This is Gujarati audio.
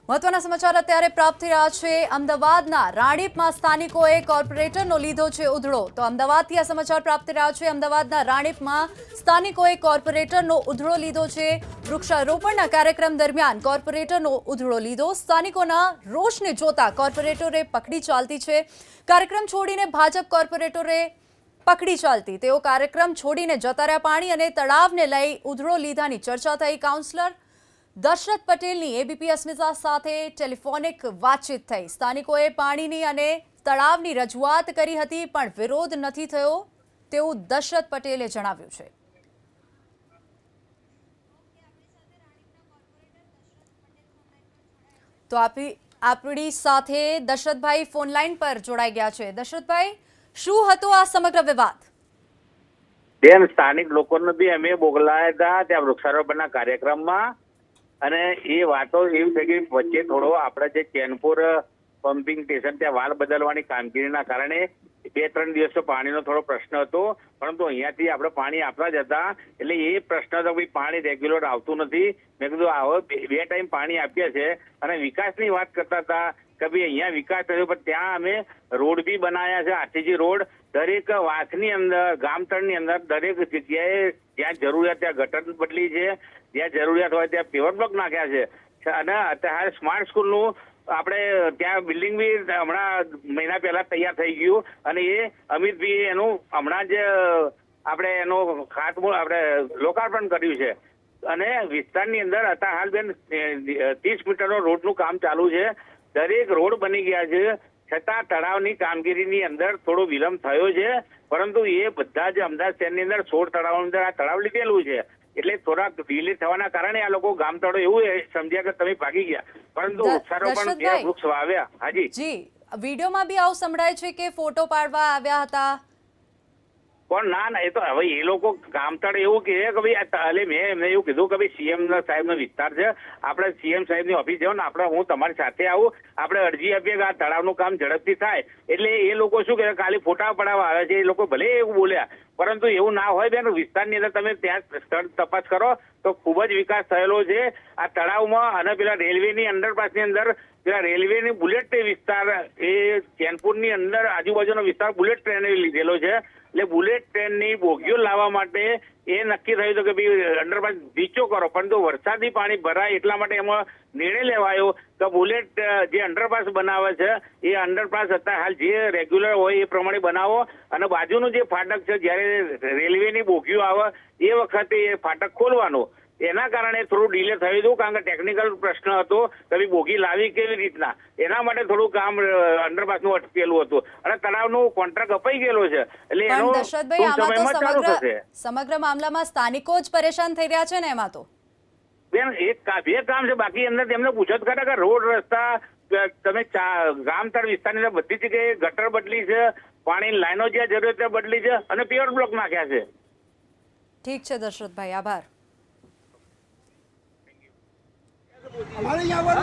મહત્વના સમાચાર અત્યારે પ્રાપ્ત થઈ રહ્યા છે। અમદાવાદના રાણીપમાં સ્થાનિકોએ કોર્પોરેટરનો લીધો છે ઉધડો। તો અમદાવાદથી આ સમાચાર પ્રાપ્ત થઈ રહ્યા છે। અમદાવાદના રાણીપમાં સ્થાનિકોએ કોર્પોરેટરનો ઉધડો લીધો છે। વૃક્ષારોપણના કાર્યક્રમ દરમિયાન કોર્પોરેટરનો ઉધડો લીધો। સ્થાનિકોના રોષને જોતા કોર્પોરેટરે પકડી ચાલતી છે। કાર્યક્રમ છોડીને ભાજપ કોર્પોરેટરે પકડી ચાલતી। તેઓ કાર્યક્રમ છોડીને જતા રહ્યા। પાણી અને તળાવને લઈ ઉધડો લીધાની ચર્ચા થઈ। કાઉન્સિલર દશરથ પટેલની એબીપી અસ્મિતા સાથે ટેલિફોનિક વાતચીત થઈ। સ્થાનિકોએ પાણીની અને તળાવની રજૂઆત કરી હતી પણ વિરોધ નથી થયો તેવું દશરથ પટેલે જણાવ્યું છે। તો આપણી સાથે દશરથભાઈ ફોન લાઈન પર જોડાઈ ગયા છે। દશરથભાઈ, શું હતો આ સમગ્ર વિવાદ? બેન, સ્થાનિક લોકોને બી અમે બોલાયા હતા ત્યાં વૃક્ષારોપણના કાર્યક્રમમાં, અને એ વાતો એવી થઈ ગઈ વચ્ચે થોડો આપણે જે ચેનપુર પમ્પિંગ સ્ટેશન ત્યાં વાલ બદલવાની કામગીરીના કારણે 2-3 દિવસ પાણીનો થોડો પ્રશ્ન હતો, પરંતુ અહીંયાથી આપણે પાણી આપવા જ હતા એટલે એ પ્રશ્ન તો ભાઈ પાણી રેગ્યુલર આવતું નથી। મેં કીધું આવો 2 ટાઈમ પાણી આપીએ છે અને વિકાસની વાત કરતા હતા કે ભાઈ અહીંયા વિકાસ થયો, પણ ત્યાં અમે રોડ બી બનાવ્યા છે। આરટીજી રોડ દરેક વાસની અંદર, ગામતળની અંદર દરેક જગ્યાએ જ્યાં જરૂરિયાત ત્યાં ગટર બદલી છે, જ્યાં જરૂરિયાત હોય ત્યાં પેવર બ્લોક નાખ્યા છે। અને અત્યારે સ્માર્ટ સ્કૂલનું આપણે ત્યાં બિલ્ડિંગ બી હમણાં મહિના પહેલા તૈયાર થઈ ગયું, અને એ અમિતભાઈ એનું હમણાં જ આપણે એનું ખાતમુહૂર્ત આપણે લોકાર્પણ કર્યું છે। અને વિસ્તારની અંદર અત્યારે હાલ બેન 30 મીટરનો રોડનું કામ ચાલુ છે। દરેક રોડ બની ગયા છે, છતાં તળાવની કામગીરીની અંદર થોડો વિલંબ થયો છે, પરંતુ એ બધા જ અમદાવાદ શહેરની અંદર 16 તળાવની અંદર આ તળાવ લીધેલું છે એટલે થોડાક ડિલે થવાના કારણે આ લોકો ગામ તળો એવું સમજ્યા કે તમે ભાગી ગયા, પરંતુ વૃક્ષારોપણ વૃક્ષ વાવ્યા। હાજી જી, વિડીયોમાં બી આવું સંભળાય છે કે ફોટો પાડવા આવ્યા હતા, પણ ના, એ તો હવે એ લોકો ગામતળ એવું કહે કે ભાઈ એટલે મેં એમને એવું કીધું કે ભાઈ સીએમ સાહેબનો વિસ્તાર છે, આપણે સીએમ સાહેબની ઓફિસ જાઓ ને આપણે હું તમારી સાથે આવું, આપણે અરજી આપીએ કે આ તળાવનું કામ ઝડપથી થાય। એટલે એ લોકો શું કહે ખાલી ફોટા પડાવવા આવે છે, એ લોકો ભલે એવું બોલ્યા, પરંતુ એવું ના હોય બેન। વિસ્તારની અંદર તમે ત્યાં સ્થળ તપાસ કરો તો ખૂબ જ વિકાસ થયેલો છે આ તળાવમાં। અને પેલા રેલવેની અંડરપાસની અંદર પેલા રેલવેની બુલેટ ટ્રેન વિસ્તાર, એ ચેનપુરની અંદર આજુબાજુનો વિસ્તાર બુલેટ ટ્રેને લીધેલો છે, એટલે બુલેટ ટ્રેનની બોગીઓ લાવવા માટે એ નક્કી થયું હતું કે ભાઈ અંડરપાસ નીચો કરો, પરંતુ વરસાદી પાણી ભરાય એટલા માટે એમાં નિર્ણય લેવાયો કે બુલેટ જે અંડરપાસ બનાવે છે એ અંડરપાસ અત્યારે હાલ જે રેગ્યુલર હોય એ પ્રમાણે બનાવો, અને બાજુનું જે ફાટક છે જ્યારે રેલવેની બોગીઓ આવે એ વખતે એ ફાટક ખોલવાનું। એના કારણે થોડું ડિલે થયું હતું, કારણ કે ટેકનિકલ પ્રશ્ન હતો કે બોગી લાવી કેવી રીતના, એના માટે થોડું કામ અંડરપાસનું અટકેલું હતું અને તળાવનું કોન્ટ્રાક્ટ અપાઈ ગયેલો છે એટલે એનો દશરથભાઈ આમાં તો સમગ્ર મામલામાં સ્થાનિકો જ પરેશાન થઈ રહ્યા છે ને? એમાં તો બેન બે કામ છે, બાકી એમને તેમને પૂછો જ ખરા કે રોડ રસ્તા તમે ગામતળ વિસ્તારની અંદર બધી જગ્યાએ ગટર બદલી છે, પાણીની લાઈનો જ્યાં જરૂર ત્યાં બદલી છે અને પેવર બ્લોક નાખ્યા છે। ઠીક છે દશરથભાઈ, આભાર। हमारे यहाँ पर